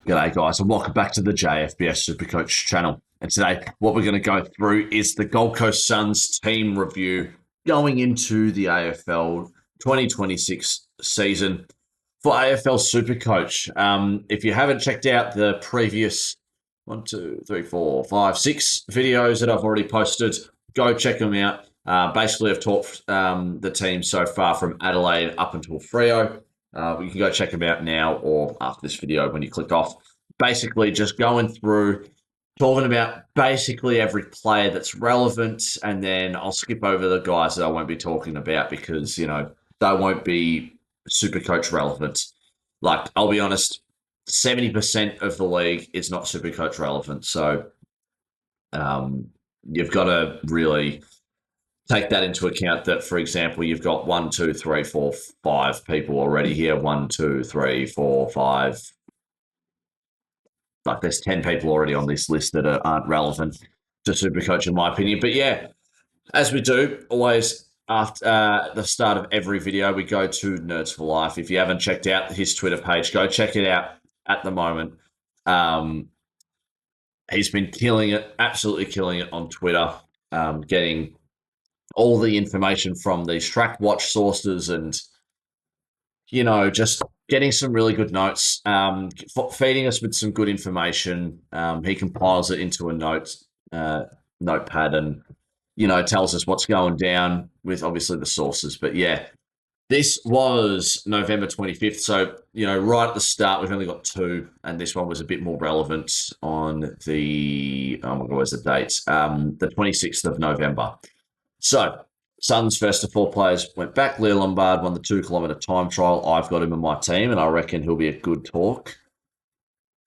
G'day, guys, and welcome back to the JFBS SuperCoach channel. And today, what we're going to go through is the Gold Coast Suns team review going into the AFL 2026 season for AFL SuperCoach. If you haven't checked out the previous 6 videos that I've already posted, go check them out. Basically, I've talked the team so far from Adelaide up until Freo. You can go check them out now or after this video when you click off. Basically, just going through, talking about basically every player that's relevant, and then I'll skip over the guys that I won't be talking about because, they won't be SuperCoach relevant. Like, I'll be honest, 70% of the league is not SuperCoach relevant. So you've got to really take that into account that, for example, you've got 1, 2, 3, 4, 5 people already here. 1, 2, 3, 4, 5. Like there's 10 people already on this list that aren't relevant to SuperCoach, in my opinion. But yeah, as we do, always after the start of every video, we go to Nerds for Life. If you haven't checked out his Twitter page, go check it out at the moment. He's been killing it, absolutely killing it on Twitter, getting all the information from these track watch sources and, just getting some really good notes, feeding us with some good information. He compiles it into a notepad and, tells us what's going down with obviously the sources. But yeah, this was November 25th. So, right at the start, we've only got 2, and this one was a bit more relevant on the, oh my God, where's the date? The 26th of November. So, Suns first to 4 players went back. Leo Lombard won the 2-kilometre time trial. I've got him in my team, and I reckon he'll be a good talk.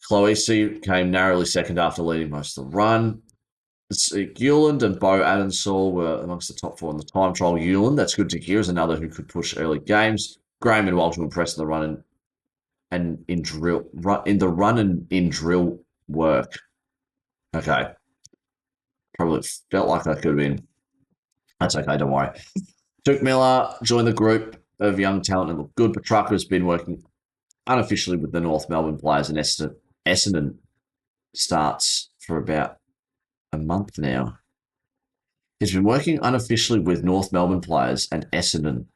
Cloese came narrowly second after leading most of the run. Hewland and Bo Adensall were amongst the top 4 in the time trial. Hewland, that's good to hear, is another who could push early games. Graham and Walsh were impressed in the run and in drill work. Okay. Probably felt like that could have been. That's okay, don't worry. Duke Miller joined the group of young talent and looked good. Petrarca has been working unofficially with the North Melbourne players, and Essendon starts for about a month now. He's been working unofficially with North Melbourne players, and Essendon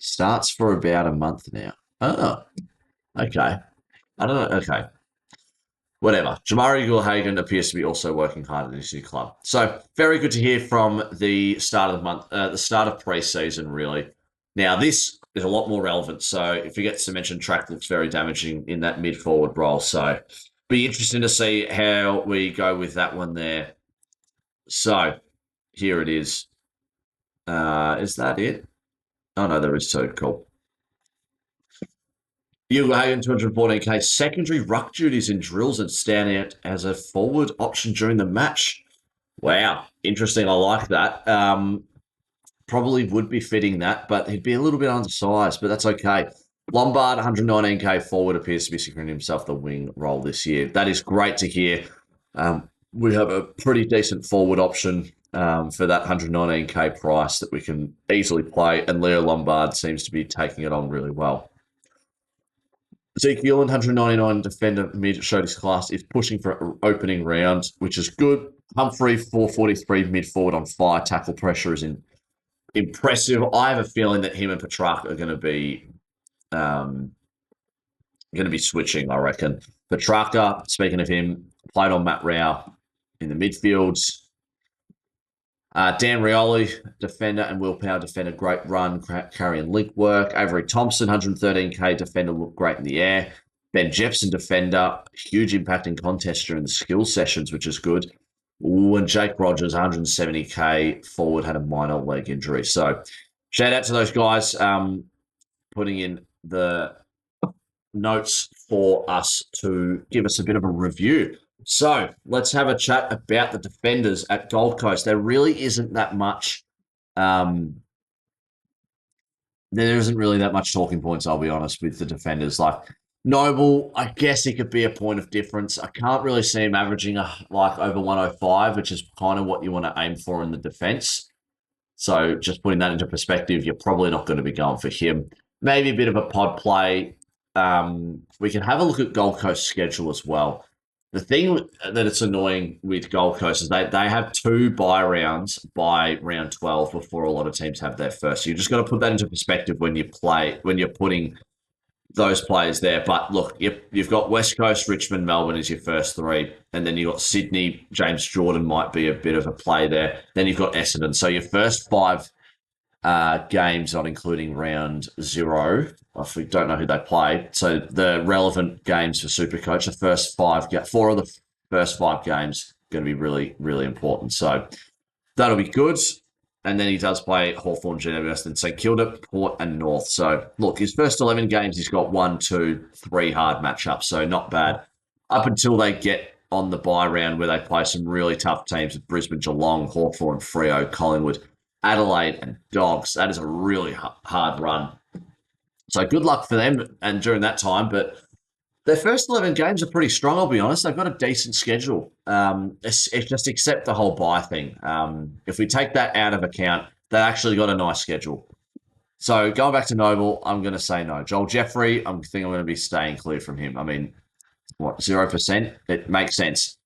starts for about a month now. Oh, okay. I don't know. Okay. Whatever. Jamari Gulhagen appears to be also working hard at his new club. So very good to hear from the start of the month, the start of pre-season, really. Now, this is a lot more relevant. So if you get to mention track looks very damaging in that mid-forward role. So be interesting to see how we go with that one there. So here it is. Is that it? Oh, no, there is 2. Cool. Hagen, 214k. Secondary ruck duties in drills and stand out as a forward option during the match. Wow, interesting. I like that. Probably would be fitting that, but he'd be a little bit undersized, but that's okay. Lombard, 119k forward, appears to be securing himself the wing role this year. That is great to hear. We have a pretty decent forward option for that 119k price that we can easily play, and Leo Lombard seems to be taking it on really well. Zeke Hewland, 199 defender mid, showed his class, is pushing for opening round, which is good. Humphrey, 443 mid forward on fire. Tackle pressure is impressive. I have a feeling that him and Petrarca are going to be switching, I reckon. Petrarca, speaking of him, played on Matt Rao in the midfields. Dan Rioli, defender, and Will Power, defender, great run, carry and link work. Avery Thompson, 113k defender, looked great in the air. Ben Jepson, defender, huge impact in contests during the skill sessions, which is good. Ooh, and Jake Rogers, 170k forward, had a minor leg injury. So shout out to those guys putting in the notes for us to give us a bit of a review. So let's have a chat about the defenders at Gold Coast. There really isn't that much. There isn't really that much talking points, I'll be honest, with the defenders. Like Noble, I guess he could be a point of difference. I can't really see him averaging like over 105, which is kind of what you want to aim for in the defense. So just putting that into perspective, you're probably not going to be going for him. Maybe a bit of a pod play. we can have a look at Gold Coast's schedule as well. The thing that it's annoying with Gold Coast is they have 2 bye rounds by round 12 before a lot of teams have their first. So you just got to put that into perspective when you're putting those players there. But look, you've got West Coast, Richmond, Melbourne as your first 3, and then you've got Sydney. James Jordan might be a bit of a play there. Then you've got Essendon. So your first 5 games, not including round 0. If we don't know who they play, so the relevant games for SuperCoach, the first 4 of the first 5 games going to be really, really important. So that'll be good. And then he does play Hawthorn, GWS, then St Kilda, Port, and North. So look, his first 11 games, he's got 1, 2, 3 hard matchups. So not bad. Up until they get on the bye round where they play some really tough teams with Brisbane, Geelong, Hawthorn, Freo, Collingwood, Adelaide, and Dogs. That is a really hard run. So good luck for them and during that time. But their first 11 games are pretty strong, I'll be honest. They've got a decent schedule. It's just accept the whole bye thing. If we take that out of account, they actually got a nice schedule. So going back to Noble, I'm going to say no. Joel Jeffrey, I think I'm going to be staying clear from him. I mean, what, 0%? It makes sense.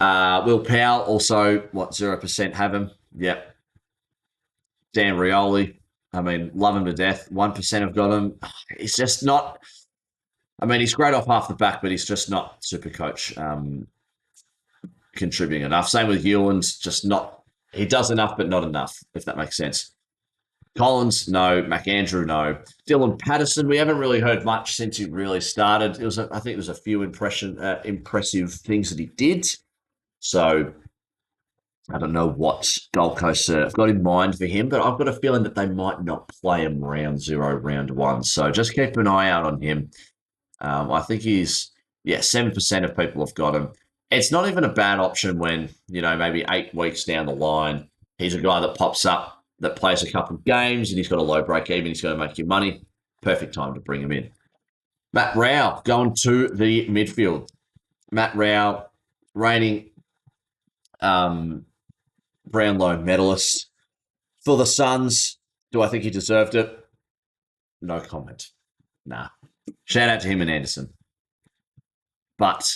Will Powell, also, 0% have him? Yep. Dan Rioli, I mean, love him to death. 1% have got him. He's just not. I mean, he's great off half the back, but he's just not SuperCoach contributing enough. Same with Hewlands, just not. He does enough, but not enough, if that makes sense. Collins, no. McAndrew, no. Dylan Patterson, we haven't really heard much since he really started. I think it was a few impressive things that he did. So I don't know what Gold Coast have got in mind for him, but I've got a feeling that they might not play him round 0, round 1. So just keep an eye out on him. I think 7% of people have got him. It's not even a bad option when, maybe 8 weeks down the line, he's a guy that pops up, that plays a couple of games, and he's got a low break even. He's going to make you money. Perfect time to bring him in. Matt Rowell going to the midfield. Matt Rowell, reigning Brownlow medalist for the Suns. Do I think he deserved it? No comment. Nah. Shout out to him and Anderson. But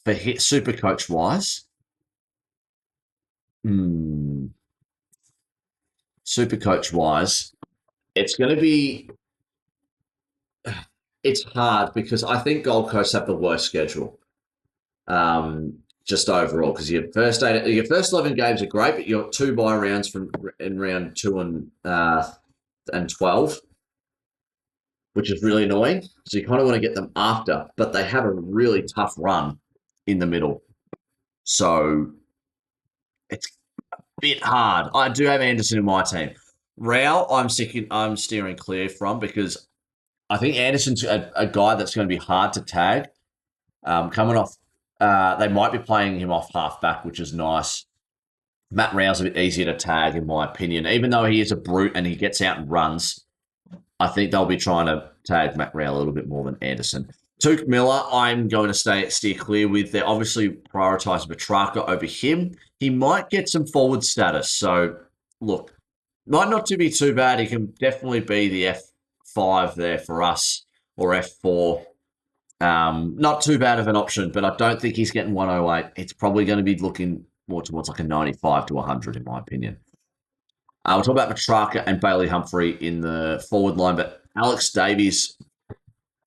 for SuperCoach wise, SuperCoach wise, it's going to be. It's hard because I think Gold Coast have the worst schedule. Just overall, because your first 11 games are great, but you're 2 bye rounds in round 2 and 12, which is really annoying. So you kind of want to get them after, but they have a really tough run in the middle. So it's a bit hard. I do have Anderson in my team. Rao, I'm steering clear from because I think Anderson's a guy that's going to be hard to tag. Coming off, they might be playing him off half back, which is nice. Matt Rao's a bit easier to tag, in my opinion. Even though he is a brute and he gets out and runs, I think they'll be trying to tag Matt Rao a little bit more than Anderson. Tuke Miller, I'm going to steer clear with. They're obviously prioritising Petrarca over him. He might get some forward status. So, look, might not to be too bad. He can definitely be the F5 there for us, or F4. Not too bad of an option, but I don't think he's getting 108. It's probably going to be looking more towards like a 95 to 100, in my opinion. We'll talk about Petrarca and Bailey Humphrey in the forward line, but Alex Davies,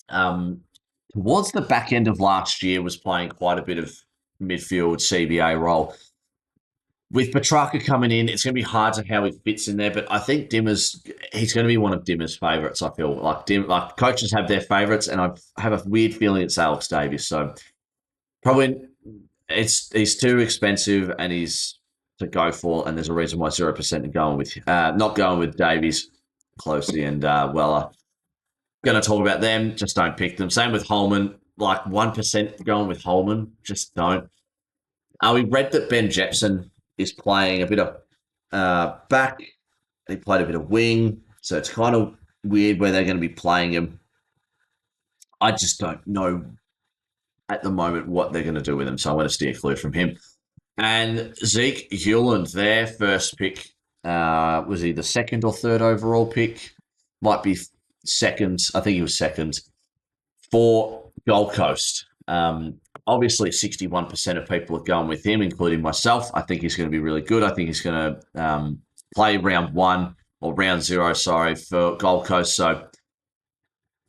towards the back end of last year, was playing quite a bit of midfield CBA role. With Petrarca coming in, it's going to be hard to how he fits in there, but I think he's going to be one of Dimmer's favourites, I feel. Like coaches have their favourites, and I have a weird feeling it's Alex Davies. So probably he's too expensive and he's to go for, and there's a reason why 0% are going with not going with Davies closely and Weller. Going to talk about them, just don't pick them. Same with Holman, like 1% going with Holman, just don't. We read that Ben Jepson is playing a bit of back. He played a bit of wing, so it's kind of weird where they're going to be playing him. I just don't know at the moment what they're going to do with him, so I want to steer clear from him. And Zeke Hewland, their first pick, was he the 2nd or 3rd overall pick? Might be second. I think he was second for Gold Coast. Obviously, 61% of people are going with him, including myself. I think he's going to be really good. I think he's going to play round one or round zero, sorry, for Gold Coast. So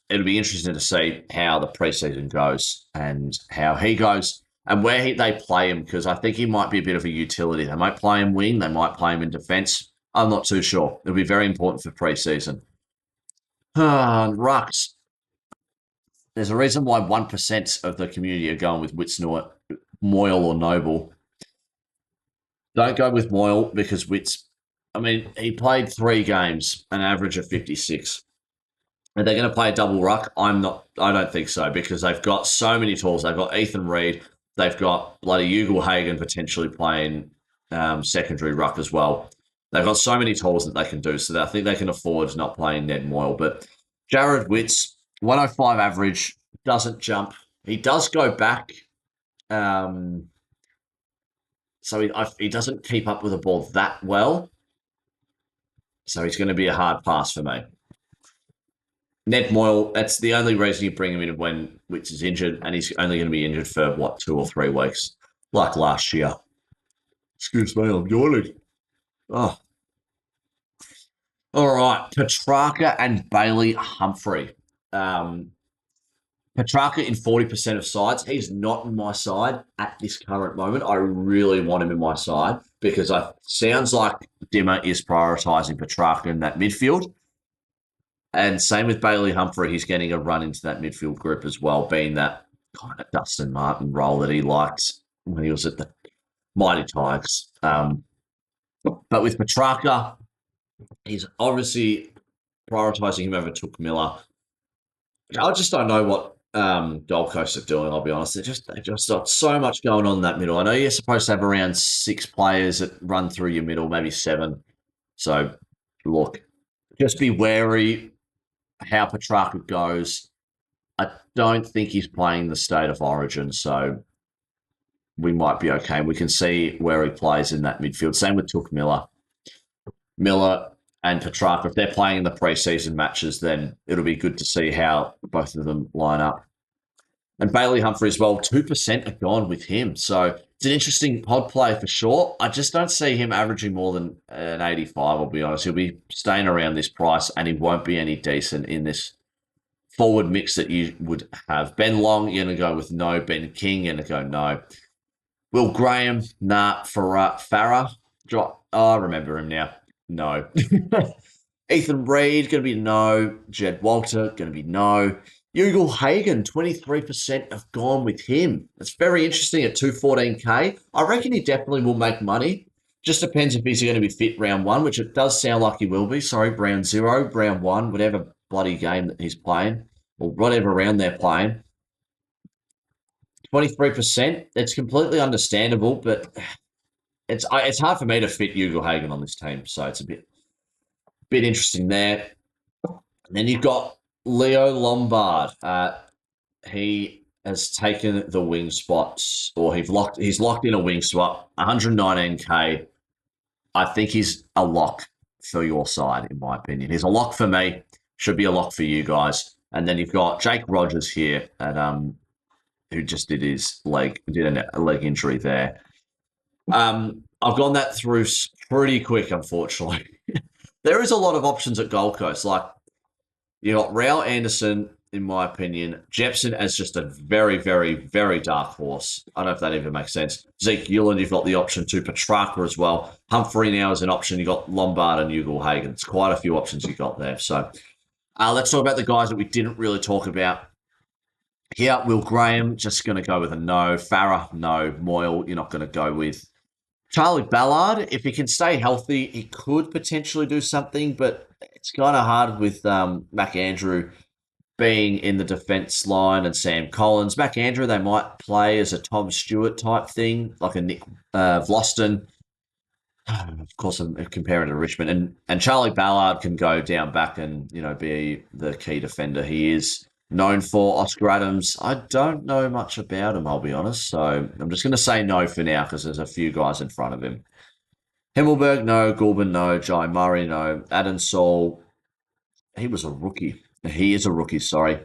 it'll be interesting to see how the preseason goes and how he goes and where they play him, because I think he might be a bit of a utility. They might play him wing. They might play him in defence. I'm not too sure. It'll be very important for preseason. Rucks. There's a reason why 1% of the community are going with Witts, Moyle or Noble. Don't go with Moyle because Witts, I mean, he played 3 games, an average of 56. Are they going to play a double ruck? I don't think so, because they've got so many tools. They've got Ethan Reid. They've got bloody Ugle-Hagan potentially playing secondary ruck as well. They've got so many tools that they can do, so I think they can afford not playing Ned Moyle. But Jared Witts, 105 average, doesn't jump. He does go back, so he doesn't keep up with the ball that well. So he's going to be a hard pass for me. Ned Moyle, that's the only reason you bring him in when Witts is injured, and he's only going to be injured for, 2 or 3 weeks, like last year. Excuse me, I'm yawning. Oh. All right, Petrarca and Bailey Humphrey. Petrarca in 40% of sides. He's not in my side at this current moment. I really want him in my side because it sounds like Dimmer is prioritising Petrarca in that midfield. And same with Bailey Humphrey. He's getting a run into that midfield group as well, being that kind of Dustin Martin role that he liked when he was at the Mighty Tigers. But with Petrarca, he's obviously prioritising him over Took Miller. I just don't know what Gold Coast are doing, I'll be honest. They've just got so much going on in that middle. I know you're supposed to have around 6 players that run through your middle, maybe 7. So, look, just be wary how Petrarca goes. I don't think he's playing the State of Origin, so we might be okay. We can see where he plays in that midfield. Same with Took Miller. Miller and Petrarca, if they're playing in the preseason matches, then it'll be good to see how both of them line up. And Bailey Humphrey as well, 2% are gone with him. So it's an interesting pod play for sure. I just don't see him averaging more than an 85, I'll be honest. He'll be staying around this price and he won't be any decent in this forward mix that you would have. Ben Long, you're going to go with no. Ben King, you're going to go no. Will Graham, nah. Farah, I remember him now. No. Ethan Reid, going to be no. Jed Walter, going to be no. Ugle-Hagan, 23% have gone with him. It's very interesting at 214K. I reckon he definitely will make money. Just depends if he's going to be fit round 1, which it does sound like he will be. Sorry, round 0, round 1, whatever bloody game that he's playing, or whatever round they're playing. 23%, it's completely understandable, but it's hard for me to fit Ugle-Hagan on this team, so it's a bit interesting there. And then you've got Leo Lombard. He has taken the wing spots, or he's locked in a wing spot, 119K. I think he's a lock for your side, in my opinion. He's a lock for me. Should be a lock for you guys. And then you've got Jake Rogers here, who just did a leg injury there. I've gone that through pretty quick, unfortunately. There is a lot of options at Gold Coast. Like, you got Raul Anderson, in my opinion. Jepson as just a very, very, very dark horse. I don't know if that even makes sense. Zeke Uland, you've got the option to Petrarca as well. Humphrey now is an option. You've got Lombard and Ugle-Hagan. It's quite a few options you got there. So let's talk about the guys that we didn't really talk about. Here, Will Graham, just going to go with a no. Farah, no. Moyle, you're not going to go with. Charlie Ballard, if he can stay healthy, he could potentially do something, but it's kind of hard with Mac Andrew being in the defence line and Sam Collins. Mac Andrew, they might play as a Tom Stewart type thing, like a Nick Vlaston. Of course, I'm comparing to Richmond. And Charlie Ballard can go down back and, be the key defender he is. Known for Oscar Adams. I don't know much about him, I'll be honest. So I'm just going to say no for now because there's a few guys in front of him. Himmelberg, no. Goulburn, no. Jai Murray, no. Adam Saul, he was a rookie. He is a rookie, sorry.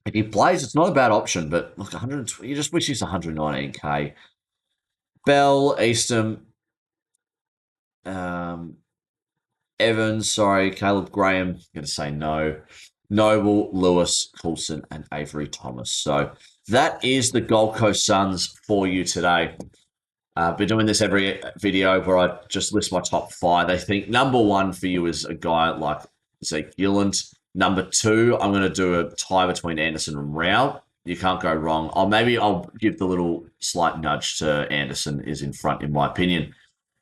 If he plays, it's not a bad option, but look, 120, you just wish he's 119k. Bell, Eastham, um, Evans, sorry, Caleb Graham, going to say no. Noble, Lewis, Coulson, and Avery Thomas. So that is the Gold Coast Suns for you today. I've been doing this every video where I just list my top five. I think number one for you is a guy like Zeke Gilland. Number two, I'm going to do a tie between Anderson and Rao. You can't go wrong. I'll give the little slight nudge to Anderson is in front, in my opinion.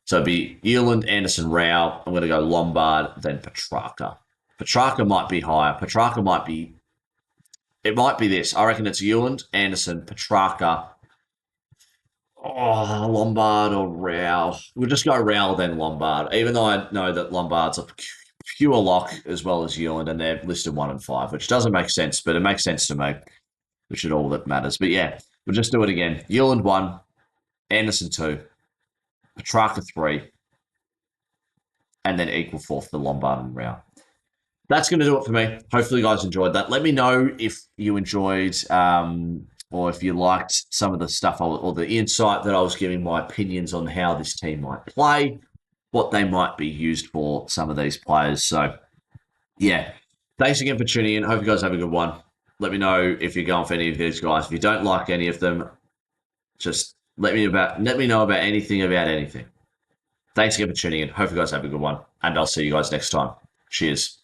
So it'd be Euland, Anderson, Rao. I'm going to go Lombard, then Petrarca. Petrarca might be higher. Petrarca might be. It might be this. I reckon it's Euland, Anderson, Petrarca. Oh, Lombard or Rao. We'll just go Rao then Lombard. Even though I know that Lombard's a pure lock as well as Euland, and they're listed 1 and 5, which doesn't make sense, but it makes sense to me, which is all that matters. But yeah, we'll just do it again. Euland 1, Anderson 2, Petrarca 3, and then equal fourth for Lombard and Rao. That's going to do it for me. Hopefully, you guys enjoyed that. Let me know if you enjoyed or if you liked some of the stuff or the insight that I was giving, my opinions on how this team might play, what they might be used for, some of these players. So, yeah, thanks again for tuning in. Hope you guys have a good one. Let me know if you're going for any of these guys. If you don't like any of them, just let me know about anything. Thanks again for tuning in. Hope you guys have a good one, and I'll see you guys next time. Cheers.